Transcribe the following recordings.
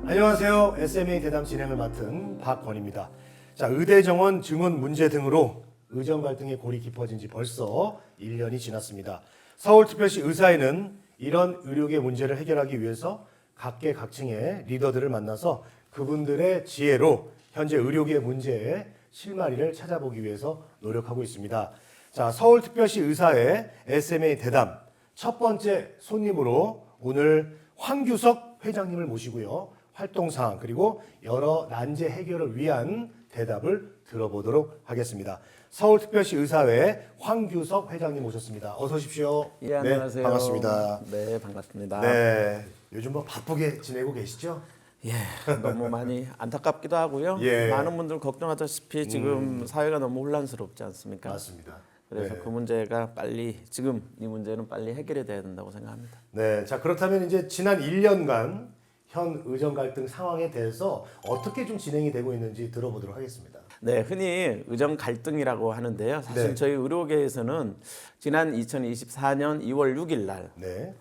안녕하세요. SMA 대담 진행을 맡은 박건입니다. 자, 의대 정원 증원 문제 등으로 의정 갈등의 골이 깊어진 지 벌써 1년이 지났습니다. 서울특별시 의사회는 이런 의료계 문제를 해결하기 위해서 각계각층의 리더들을 만나서 그분들의 지혜로 현재 의료계 문제의 실마리를 찾아보기 위해서 노력하고 있습니다. 자, 서울특별시 의사회 SMA 대담 첫 번째 손님으로 오늘 황규석 회장님을 모시고요. 활동사항 그리고 여러 난제 해결을 위한 대답을 들어보도록 하겠습니다. 서울특별시 의사회 황규석 회장님 모셨습니다. 어서 오십시오. 예, 안녕하세요. 네, 반갑습니다. 네, 반갑습니다. 네, 요즘 뭐 바쁘게 지내고 계시죠? 예, 너무 많이 안타깝기도 하고요. 예. 많은 분들 걱정하다시피 지금 사회가 너무 혼란스럽지 않습니까? 맞습니다. 그래서 네. 그 문제가 빨리 지금 이 문제는 빨리 해결이 돼야 된다고 생각합니다. 네, 자 그렇다면 이제 지난 1년간 현 의정 갈등 상황에 대해서 어떻게 좀 진행이 되고 있는지 들어보도록 하겠습니다. 네, 흔히 의정 갈등이라고 하는데요. 사실 네. 저희 의료계에서는 지난 2024년 2월 6일 날 네,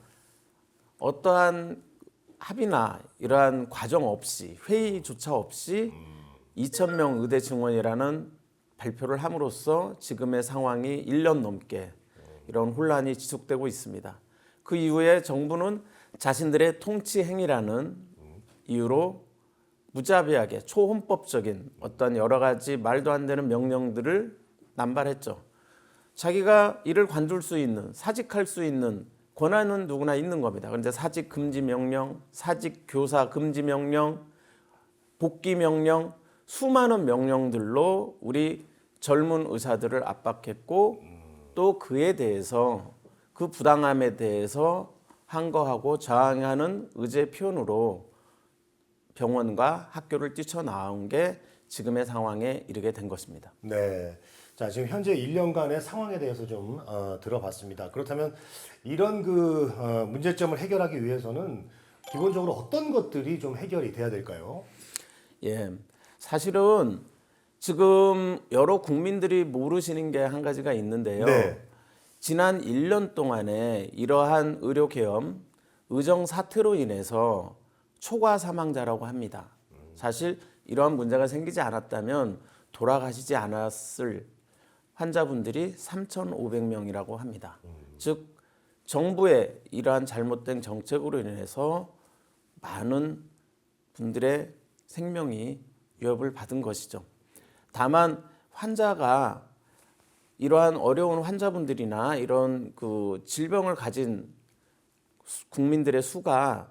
어떠한 합의나 이러한 과정 없이 회의조차 없이 2,000명 의대 증원이라는 발표를 함으로써 지금의 상황이 1년 넘게 이런 혼란이 지속되고 있습니다. 그 이후에 정부는 자신들의 통치 행위라는 이유로 무자비하게 초헌법적인 어떤 여러 가지 말도 안 되는 명령들을 남발했죠. 자기가 이를 관둘 수 있는, 사직할 수 있는 권한은 누구나 있는 겁니다. 그런데 사직 금지 명령, 사직 교사 금지 명령, 복귀 명령, 수많은 명령들로 우리 젊은 의사들을 압박했고 또 그에 대해서 그 부당함에 대해서 항거하고 저항하는 의제 표현으로 병원과 학교를 뛰쳐나온 게 지금의 상황에 이르게 된 것입니다. 네. 자, 지금 현재 1년간의 상황에 대해서 좀 들어봤습니다. 그렇다면 이런 문제점을 해결하기 위해서는 기본적으로 어떤 것들이 좀 해결이 돼야 될까요? 예, 사실은 지금 여러 국민들이 모르시는 게 한 가지가 있는데요. 네. 지난 1년 동안에 이러한 의료계엄, 의정 사태로 인해서 초과 사망자라고 합니다. 사실 이러한 문제가 생기지 않았다면 돌아가시지 않았을 환자분들이 3,500명이라고 합니다. 즉 정부의 이러한 잘못된 정책으로 인해서 많은 분들의 생명이 위협을 받은 것이죠. 다만 환자가 이러한 어려운 환자분들이나 이런 그 질병을 가진 국민들의 수가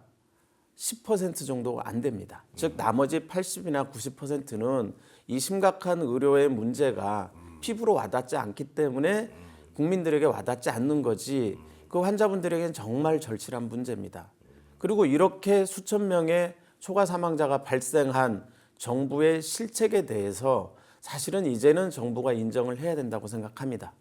10% 정도가 안 됩니다. 즉 나머지 80이나 90%는 이 심각한 의료의 문제가 피부로 와닿지 않기 때문에 국민들에게 와닿지 않는 거지 그 환자분들에게는 정말 절실한 문제입니다. 그리고 이렇게 수천 명의 초과 사망자가 발생한 정부의 실책에 대해서 사실은 이제는 정부가 인정을 해야 된다고 생각합니다.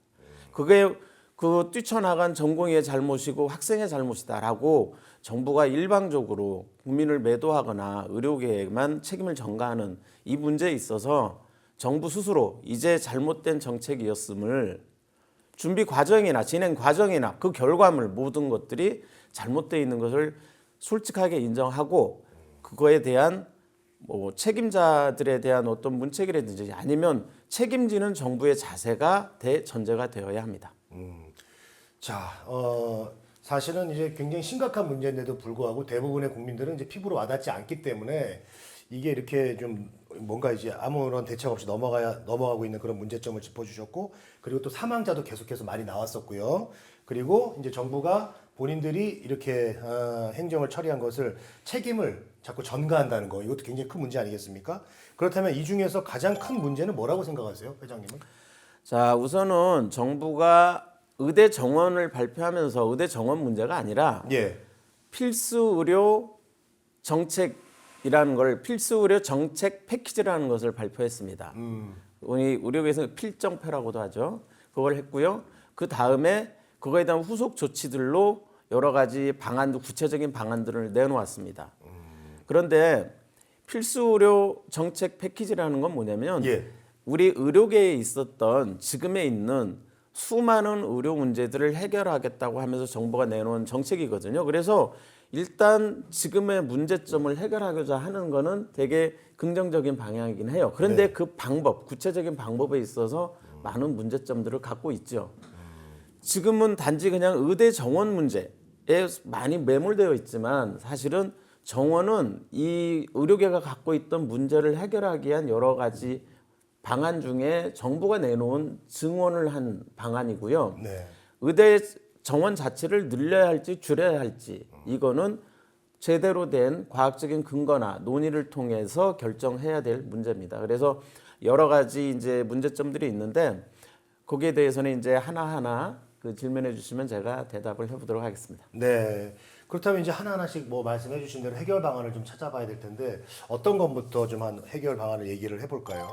그게 그 뛰쳐나간 전공의의 잘못이고 학생의 잘못이다라고 정부가 일방적으로 국민을 매도하거나 의료계에만 책임을 전가하는 이 문제에 있어서 정부 스스로 이제 잘못된 정책이었음을 준비 과정이나 진행 과정이나 그 결과물 모든 것들이 잘못되어 있는 것을 솔직하게 인정하고 그거에 대한 뭐 책임자들에 대한 어떤 문책이라든지 아니면 책임지는 정부의 자세가 대전제가 되어야 합니다. 자, 사실은 이제 굉장히 심각한 문제인데도 불구하고 대부분의 국민들은 이제 피부로 와닿지 않기 때문에 이게 이렇게 좀 뭔가 이제 아무런 대책 없이 넘어가고 있는 그런 문제점을 짚어주셨고, 그리고 또 사망자도 계속해서 많이 나왔었고요. 그리고 이제 정부가 본인들이 이렇게 행정을 처리한 것을 책임을 자꾸 전가한다는 거, 이것도 굉장히 큰 문제 아니겠습니까? 그렇다면 이 중에서 가장 큰 문제는 뭐라고 생각하세요, 회장님은? 자, 우선은 정부가 의대 정원을 발표하면서 의대 정원 문제가 아니라 예. 필수 의료 정책이라는 걸 필수 의료 정책 패키지라는 것을 발표했습니다. 우리 의료계에서 필정표라고도 하죠. 그걸 했고요. 그 다음에 그거에 대한 후속 조치들로 여러 가지 방안도 구체적인 방안들을 내놓았습니다. 그런데 필수 의료 정책 패키지라는 건 뭐냐면 예. 우리 의료계에 있었던 지금에 있는 수많은 의료 문제들을 해결하겠다고 하면서 정부가 내놓은 정책이거든요. 그래서 일단 지금의 문제점을 해결하고자 하는 거는 되게 긍정적인 방향이긴 해요. 그런데 그 방법, 구체적인 방법에 있어서 많은 문제점들을 갖고 있죠. 지금은 단지 그냥 의대 정원 문제에 많이 매몰되어 있지만 사실은 정원은 이 의료계가 갖고 있던 문제를 해결하기 위한 여러 가지 방안 중에 정부가 내놓은 증원을 한 방안이고요. 네. 의대 정원 자체를 늘려야 할지 줄여야 할지 이거는 제대로 된 과학적인 근거나 논의를 통해서 결정해야 될 문제입니다. 그래서 여러 가지 이제 문제점들이 있는데 거기에 대해서는 이제 하나하나 그 질문해 주시면 제가 대답을 해보도록 하겠습니다. 네. 그렇다면 이제 하나하나씩 뭐 말씀해 주신 대로 해결 방안을 좀 찾아봐야 될 텐데 어떤 것부터 좀 한 해결 방안을 얘기를 해볼까요?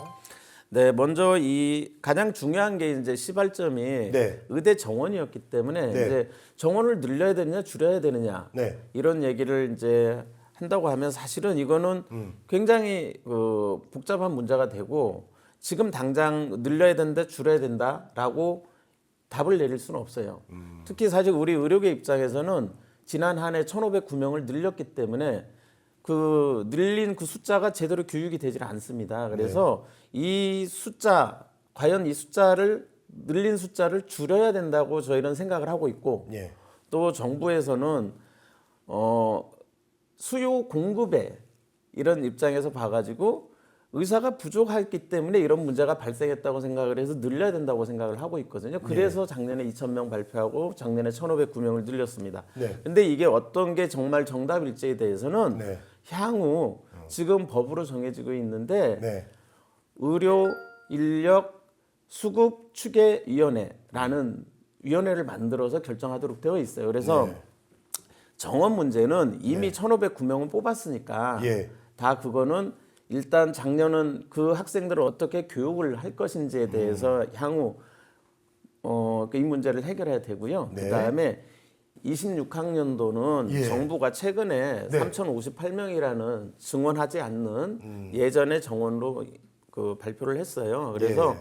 네, 먼저 이 가장 중요한 게 이제 시발점이 네. 의대 정원이었기 때문에 네. 이제 정원을 늘려야 되느냐 줄여야 되느냐 네. 이런 얘기를 이제 한다고 하면 사실은 이거는 굉장히 복잡한 문제가 되고 지금 당장 늘려야 된다 줄여야 된다라고 답을 내릴 수는 없어요. 특히 사실 우리 의료계 입장에서는 지난 한 해 1,509명을 늘렸기 때문에 그 늘린 그 숫자가 제대로 교육이 되질 않습니다. 그래서 이 숫자 과연 이 숫자를 늘린 숫자를 줄여야 된다고 저희는 생각을 하고 있고 예. 또 정부에서는 수요 공급에 이런 입장에서 봐가지고 의사가 부족했기 때문에 이런 문제가 발생했다고 생각을 해서 늘려야 된다고 생각을 하고 있거든요. 그래서 작년에 2,000명 발표하고 작년에 1,509명을 늘렸습니다. 네. 근데 이게 어떤 게 정말 정답일지에 대해서는 네. 향후 지금 법으로 정해지고 있는데 네. 의료 인력 수급 추계 위원회라는 위원회를 만들어서 결정하도록 되어 있어요. 그래서 네. 정원 문제는 이미 1,509명은 뽑았으니까 예. 다 그거는 일단 작년은 그 학생들을 어떻게 교육을 할 것인지에 대해서 향후 이 문제를 해결해야 되고요. 네. 그다음에 26학년도는 예. 정부가 최근에 네. 3,058명이라는 증원하지 않는 예전의 정원으로 그 발표를 했어요. 그래서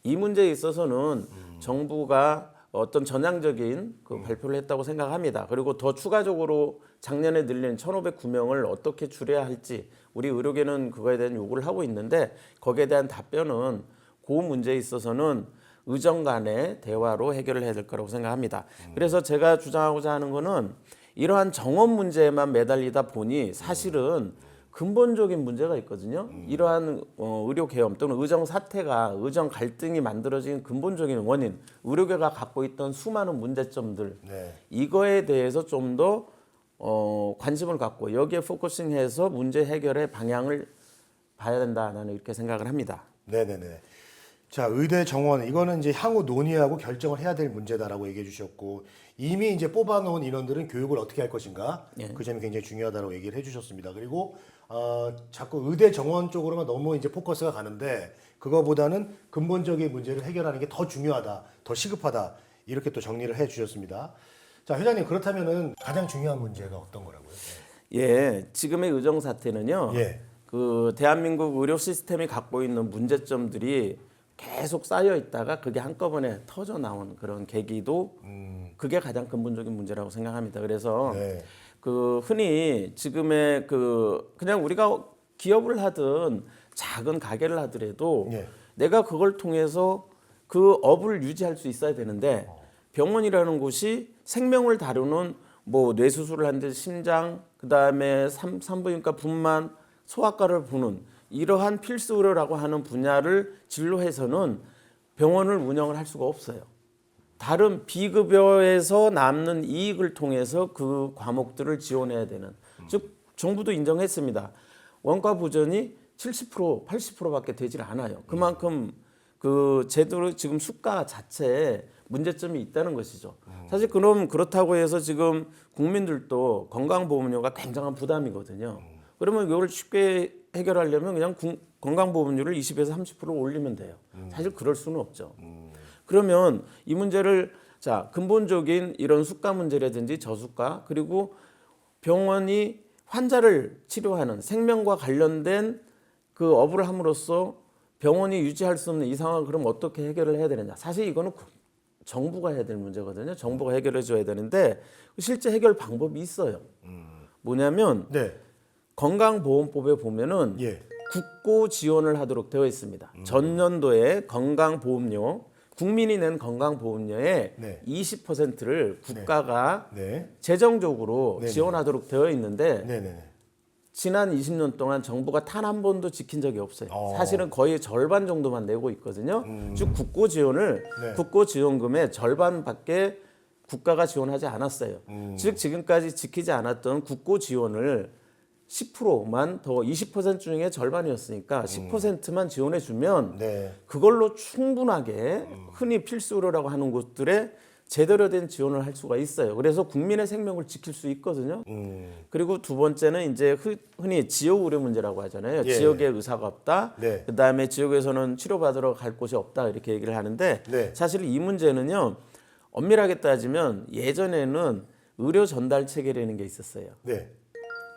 이 문제에 있어서는 정부가 어떤 전향적인 그 발표를 했다고 생각합니다. 그리고 더 추가적으로 작년에 늘린 1,509명을 어떻게 줄여야 할지 우리 의료계는 그거에 대한 요구를 하고 있는데 거기에 대한 답변은 그 문제에 있어서는 의정 간의 대화로 해결을 해야 될 거라고 생각합니다. 그래서 제가 주장하고자 하는 거는 이러한 정원 문제에만 매달리다 보니 사실은 근본적인 문제가 있거든요. 이러한 의료 계엄 또는 의정 사태가 의정 갈등이 만들어진 근본적인 원인, 의료계가 갖고 있던 수많은 문제점들 네. 이거에 대해서 좀 더 관심을 갖고 여기에 포커싱해서 문제 해결의 방향을 봐야 된다. 나는 이렇게 생각을 합니다. 네네네. 자, 의대 정원 이거는 이제 향후 논의하고 결정을 해야 될 문제다라고 얘기해 주셨고 이미 이제 뽑아놓은 인원들은 교육을 어떻게 할 것인가 그 점이 굉장히 중요하다고 얘기를 해주셨습니다. 그리고 자꾸 의대 정원 쪽으로만 너무 이제 포커스가 가는데 그거보다는 근본적인 문제를 해결하는 게 더 중요하다, 더 시급하다 이렇게 또 정리를 해주셨습니다. 자, 회장님 그렇다면은 가장 중요한 문제가 어떤 거라고요? 예, 지금의 의정 사태는요. 예. 그 대한민국 의료 시스템이 갖고 있는 문제점들이 계속 쌓여 있다가 그게 한꺼번에 터져 나온 그런 계기도 그게 가장 근본적인 문제라고 생각합니다. 그래서 네. 그 흔히 지금의 그 그냥 우리가 기업을 하든 작은 가게를 하더라도 예. 내가 그걸 통해서 그 업을 유지할 수 있어야 되는데 병원이라는 곳이 생명을 다루는 뭐 뇌수술을 하는데 심장 그다음에 산부인과 분만 소아과를 보는 이러한 필수 의료라고 하는 분야를 진로해서는 병원을 운영을 할 수가 없어요. 다른 비급여에서 남는 이익을 통해서 그 과목들을 지원해야 되는 즉 정부도 인정했습니다. 원가 부전이 70% 80%밖에 되질 않아요. 그만큼 그 제도로 지금 수가 자체에 문제점이 있다는 것이죠. 사실 그럼 그렇다고 해서 지금 국민들도 건강보험료가 굉장한 부담이거든요. 그러면 이걸 쉽게 해결하려면 그냥 건강보험료를 20에서 30% 올리면 돼요. 사실 그럴 수는 없죠. 그러면 이 문제를 자 근본적인 이런 수가 문제라든지 저수가 그리고 병원이 환자를 치료하는 생명과 관련된 그 업을 함으로써 병원이 유지할 수 없는 이 상황을 그럼 어떻게 해결을 해야 되느냐. 사실 이거는 정부가 해야 될 문제거든요. 정부가 해결해 줘야 되는데 실제 해결 방법이 있어요. 뭐냐면 네. 건강보험법에 보면은 예. 국고 지원을 하도록 되어 있습니다. 전년도에 건강보험료 국민이 낸 건강보험료의 네. 20%를 국가가 네. 재정적으로 네네. 지원하도록 되어 있는데 네, 네. 지난 20년 동안 정부가 단 한 번도 지킨 적이 없어요. 사실은 거의 절반 정도만 내고 있거든요. 즉 국고 지원을 네. 국고 지원금의 절반밖에 국가가 지원하지 않았어요. 즉 지금까지 지키지 않았던 국고 지원을 10%만 더 20% 중에 절반이었으니까 10%만 지원해 주면 네. 그걸로 충분하게 흔히 필수 의료라고 하는 곳들에 제대로 된 지원을 할 수가 있어요. 그래서 국민의 생명을 지킬 수 있거든요. 그리고 두 번째는 이제 흔히 지역 의료 문제라고 하잖아요. 예. 지역에 의사가 없다. 네. 그다음에 지역에서는 치료받으러 갈 곳이 없다 이렇게 얘기를 하는데 네. 사실 이 문제는요. 엄밀하게 따지면 예전에는 의료 전달 체계라는 게 있었어요. 네.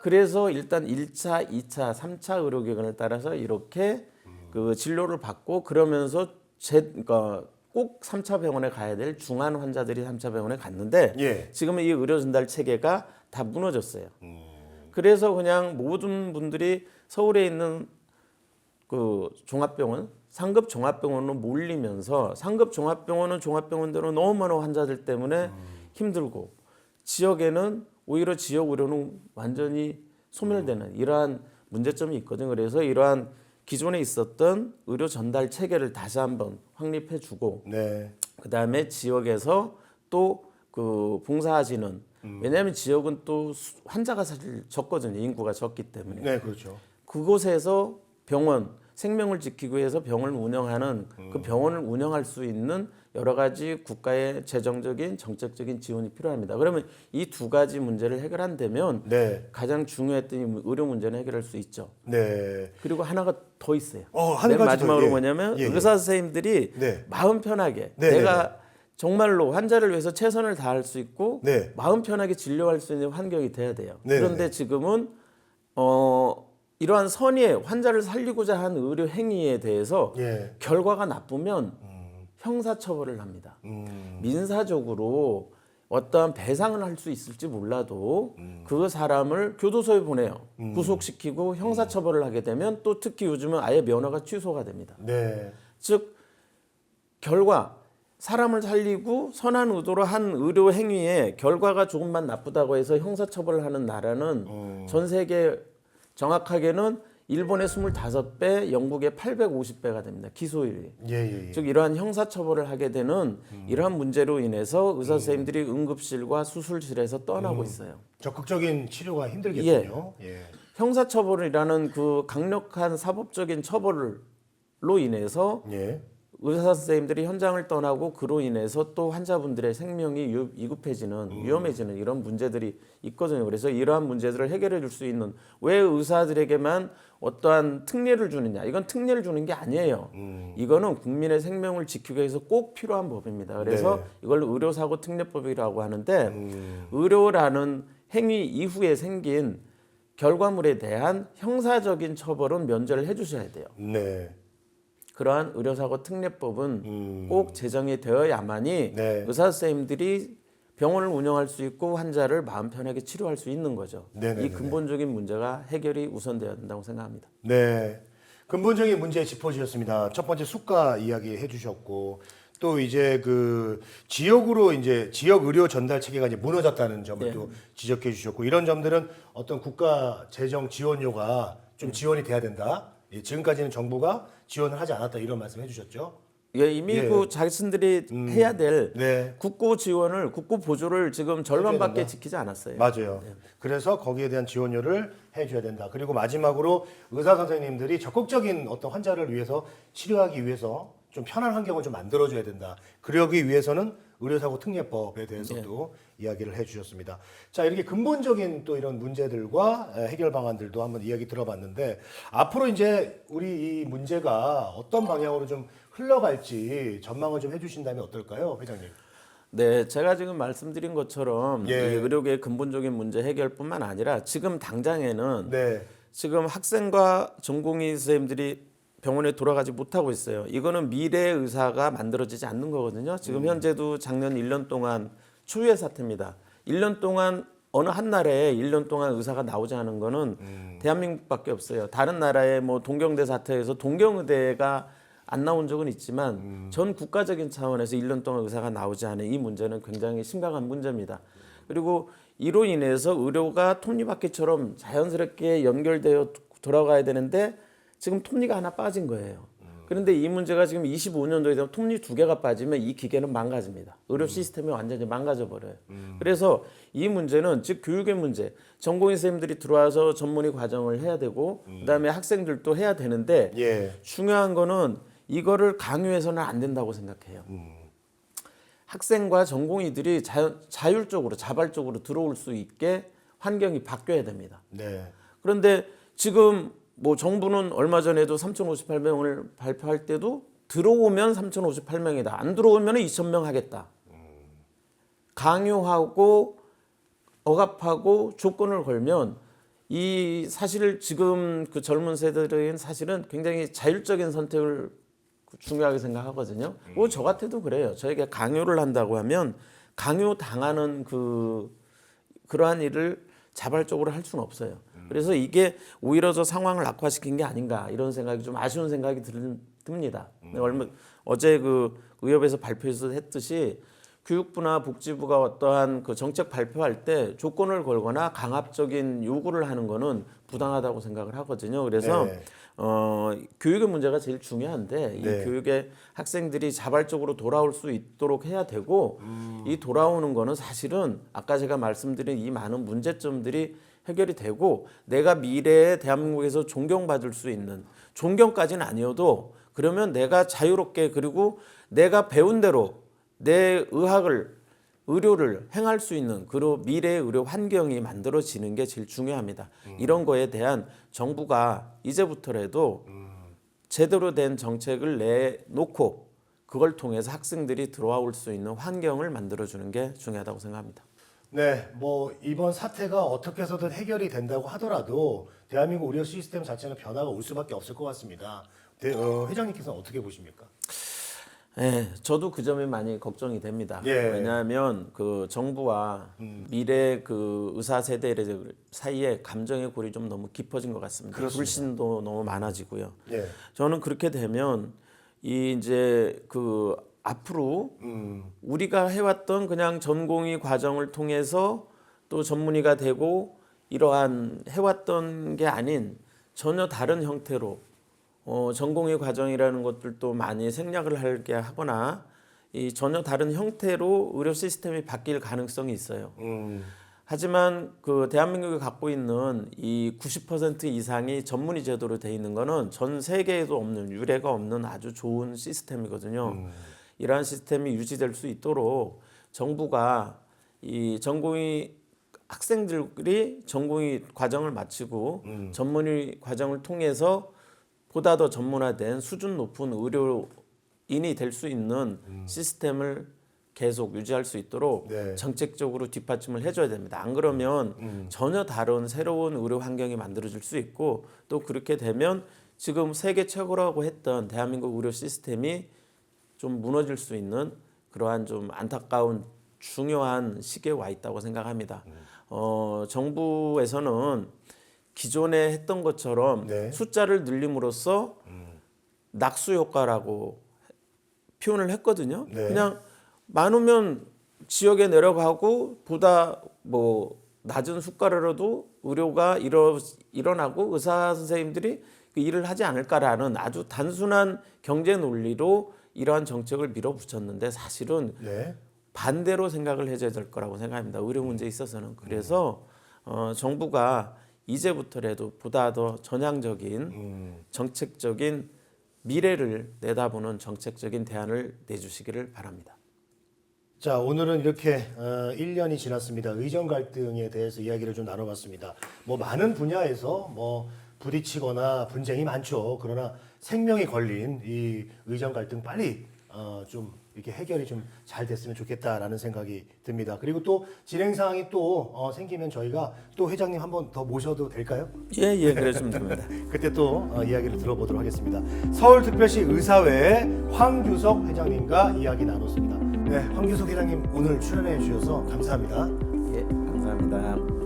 그래서 일단 1차, 2차, 3차 의료기관을 따라서 이렇게 그 진료를 받고 그러면서 그러니까 꼭 3차 병원에 가야 될 중환 환자들이 3차 병원에 갔는데 예. 지금은 이 의료 전달 체계가 다 무너졌어요. 그래서 그냥 모든 분들이 서울에 있는 그 종합병원, 상급 종합병원으로 몰리면서 상급 종합병원은 종합병원대로 너무 많은 환자들 때문에 힘들고 지역에는 오히려 지역 의료는 완전히 소멸되는 이러한 문제점이 있거든요. 그래서 이러한 기존에 있었던 의료 전달 체계를 다시 한번 확립해주고 네. 그다음에 지역에서 또 그 봉사하시는 왜냐하면 지역은 또 환자가 사실 적거든요. 인구가 적기 때문에 네, 그렇죠. 그곳에서 병원 생명을 지키기 위해서 병원을 운영하는 그 병원을 운영할 수 있는 여러 가지 국가의 재정적인 정책적인 지원이 필요합니다. 그러면 이 두 가지 문제를 해결한다면 네. 가장 중요했던 이 의료 문제는 해결할 수 있죠. 네. 그리고 하나가 더 있어요. 한 맨 가지 마지막으로 더, 예. 뭐냐면 예, 예. 의사 선생님들이 네. 마음 편하게 네, 내가 정말로 환자를 위해서 최선을 다할 수 있고 네. 마음 편하게 진료할 수 있는 환경이 돼야 돼요. 네, 그런데 네. 지금은 이러한 선의의 환자를 살리고자 한 의료 행위에 대해서 예. 결과가 나쁘면 형사처벌을 합니다. 민사적으로 어떠한 배상을 할 수 있을지 몰라도 그 사람을 교도소에 보내요. 구속시키고 형사처벌을 하게 되면 또 특히 요즘은 아예 면허가 취소가 됩니다. 네. 즉 결과 사람을 살리고 선한 의도로 한 의료 행위에 결과가 조금만 나쁘다고 해서 형사처벌을 하는 나라는 전 세계 정확하게는 일본의 25배, 영국의 850배가 됩니다. 기소율이. 예. 즉 이러한 형사처벌을 하게 되는 이러한 문제로 인해서 의사 선생님들이 응급실과 수술실에서 떠나고 있어요. 적극적인 치료가 힘들겠군요. 예. 형사처벌이라는 그 강력한 사법적인 처벌로 인해서 예. 의사 선생님들이 현장을 떠나고 그로 인해서 또 환자분들의 생명이 위급해지는 위험해지는 이런 문제들이 있거든요. 그래서 이러한 문제들을 해결해 줄 수 있는 왜 의사들에게만 어떠한 특례를 주느냐. 이건 특례를 주는 게 아니에요. 이거는 국민의 생명을 지키기 위해서 꼭 필요한 법입니다. 그래서 네. 이걸 의료사고 특례법이라고 하는데 의료라는 행위 이후에 생긴 결과물에 대한 형사적인 처벌은 면제를 해 주셔야 돼요. 네. 그러한 의료사고 특례법은 꼭 제정이 되어야만이 네. 의사 선생님들이 병원을 운영할 수 있고 환자를 마음 편하게 치료할 수 있는 거죠. 네네네네. 이 근본적인 문제가 해결이 우선되어야 된다고 생각합니다. 네. 근본적인 문제 짚어주셨습니다. 첫 번째 수가 이야기 해주셨고 또 이제 그 지역으로 이제 지역 의료 전달 체계가 이제 무너졌다는 점을 네. 또 지적해 주셨고 이런 점들은 어떤 국가 재정 지원료가 좀 지원이 돼야 된다. 예, 지금까지는 정부가 지원을 하지 않았다 이런 말씀해 주셨죠. 예, 이미 예. 그 자신들이 해야 될 네. 국고 지원을 국고 보조를 지금 절반밖에 지키지 않았어요. 맞아요. 그래서 거기에 대한 지원료를 해줘야 된다. 그리고 마지막으로 의사 선생님들이 적극적인 어떤 환자를 위해서 치료하기 위해서 좀 편한 환경을 좀 만들어줘야 된다. 그러기 위해서는 의료사고 특례법에 대해서도 이야기를 해주셨습니다. 자, 이렇게 근본적인 또 이런 문제들과 해결 방안들도 한번 이야기 들어봤는데 앞으로 이제 우리 이 문제가 어떤 방향으로 좀 흘러갈지 전망을 좀 해주신다면 어떨까요, 회장님? 네, 제가 지금 말씀드린 것처럼 예. 이 의료계의 근본적인 문제 해결뿐만 아니라 지금 당장에는 네, 지금 학생과 전공의 선생님들이 병원에 돌아가지 못하고 있어요. 이거는 미래 의사가 만들어지지 않는 거거든요. 지금 현재도 작년 1년 동안 초유의 사태입니다. 1년 동안 어느 한 나라에 1년 동안 의사가 나오지 않은 거는 대한민국밖에 없어요. 다른 나라의 뭐 동경대 사태에서 동경의대가 안 나온 적은 있지만 전 국가적인 차원에서 1년 동안 의사가 나오지 않은 이 문제는 굉장히 심각한 문제입니다. 그리고 이로 인해서 의료가 톱니바퀴처럼 자연스럽게 연결되어 돌아가야 되는데 지금 톱니가 하나 빠진 거예요. 그런데 이 문제가 지금 25년도에 되면 톱니 2개가 빠지면 이 기계는 망가집니다. 의료 시스템이 완전히 망가져 버려요. 그래서 이 문제는 즉 교육의 문제. 전공의 선생님들이 들어와서 전문의 과정을 해야 되고 그다음에 학생들도 해야 되는데 예. 중요한 거는 이거를 강요해서는 안 된다고 생각해요. 학생과 전공의들이 자율적으로 자발적으로 들어올 수 있게 환경이 바뀌어야 됩니다. 네. 그런데 지금 뭐 정부는 얼마 전에도 3,058명을 발표할 때도 들어오면 3,058명이다. 안 들어오면 2,000명 하겠다. 강요하고 억압하고 조건을 걸면 이 사실 지금 그 젊은 세대들은 사실은 굉장히 자율적인 선택을 중요하게 생각하거든요. 뭐 저 같아도 그래요. 저에게 강요를 한다고 하면 강요 당하는 그러한 일을 자발적으로 할 수는 없어요. 그래서 이게 오히려 저 상황을 악화시킨 게 아닌가 이런 생각이 좀 아쉬운 생각이 듭니다. 어제 그 의협에서 발표에서 했듯이 교육부나 복지부가 어떠한 그 정책 발표할 때 조건을 걸거나 강압적인 요구를 하는 거는 부당하다고 생각을 하거든요. 그래서 네. 교육의 문제가 제일 중요한데 이 네. 교육에 학생들이 자발적으로 돌아올 수 있도록 해야 되고 이 돌아오는 거는 사실은 아까 제가 말씀드린 이 많은 문제점들이 해결이 되고 내가 미래에 대한민국에서 존경받을 수 있는 존경까지는 아니어도 그러면 내가 자유롭게 그리고 내가 배운 대로 내 의료를 행할 수 있는 그런 미래의 의료 환경이 만들어지는 게 제일 중요합니다. 이런 거에 대한 정부가 이제부터라도 제대로 된 정책을 내놓고 그걸 통해서 학생들이 들어올 수 있는 환경을 만들어주는 게 중요하다고 생각합니다. 네, 뭐 이번 사태가 어떻게 해서든 해결이 된다고 하더라도 대한민국 의료 시스템 자체는 변화가 올 수밖에 없을 것 같습니다. 회장님께서는 어떻게 보십니까? 네, 저도 그 점이 많이 걱정이 됩니다. 예. 왜냐하면 그 정부와 미래 그 의사 세대들 사이에 감정의 골이 좀 너무 깊어진 것 같습니다. 그렇습니다. 불신도 너무 많아지고요. 예. 저는 그렇게 되면 이제 그 앞으로 우리가 해왔던 그냥 전공의 과정을 통해서 또 전문의가 되고 이러한 해왔던 게 아닌 전혀 다른 형태로 전공의 과정이라는 것들도 많이 생략을 하게 하거나 이 전혀 다른 형태로 의료 시스템이 바뀔 가능성이 있어요. 하지만 그 대한민국이 갖고 있는 이 90% 이상이 전문의 제도로 돼 있는 거는 전 세계에도 없는 유례가 없는 아주 좋은 시스템이거든요. 이러한 시스템이 유지될 수 있도록 정부가 이 전공의 학생들이 전공의 과정을 마치고 전문의 과정을 통해서 보다 더 전문화된 수준 높은 의료인이 될 수 있는 시스템을 계속 유지할 수 있도록 네. 정책적으로 뒷받침을 해줘야 됩니다. 안 그러면 전혀 다른 새로운 의료 환경이 만들어질 수 있고 또 그렇게 되면 지금 세계 최고라고 했던 대한민국 의료 시스템이 좀 무너질 수 있는 그러한 좀 안타까운 중요한 시기에 와 있다고 생각합니다. 정부에서는 기존에 했던 것처럼 네. 숫자를 늘림으로써 낙수 효과라고 표현을 했거든요. 네. 그냥 많으면 지역에 내려가고 보다 뭐 낮은 수가로라도 의료가 일어나고 의사 선생님들이 그 일을 하지 않을까라는 아주 단순한 경제 논리로 이러한 정책을 밀어붙였는데 사실은 네. 반대로 생각을 해줘야 될 거라고 생각합니다. 의료 문제에 있어서는. 그래서 정부가 이제부터라도 보다 더 전향적인 정책적인 미래를 내다보는 정책적인 대안을 내주시기를 바랍니다. 자, 오늘은 이렇게 1년이 지났습니다. 의정 갈등에 대해서 이야기를 좀 나눠봤습니다. 뭐 많은 분야에서 뭐 부딪히거나 분쟁이 많죠. 그러나 생명이 걸린 이 의정 갈등 빨리 좀 이렇게 해결이 좀 잘 됐으면 좋겠다라는 생각이 듭니다. 그리고 또 진행 사항이 또 생기면 저희가 또 회장님 한 번 더 모셔도 될까요? 예, 그러시면 됩니다. 그때 또 이야기를 들어보도록 하겠습니다. 서울특별시 의사회 황규석 회장님과 이야기 나눴습니다. 네, 황규석 회장님 오늘 출연해 주셔서 감사합니다. 예, 감사합니다.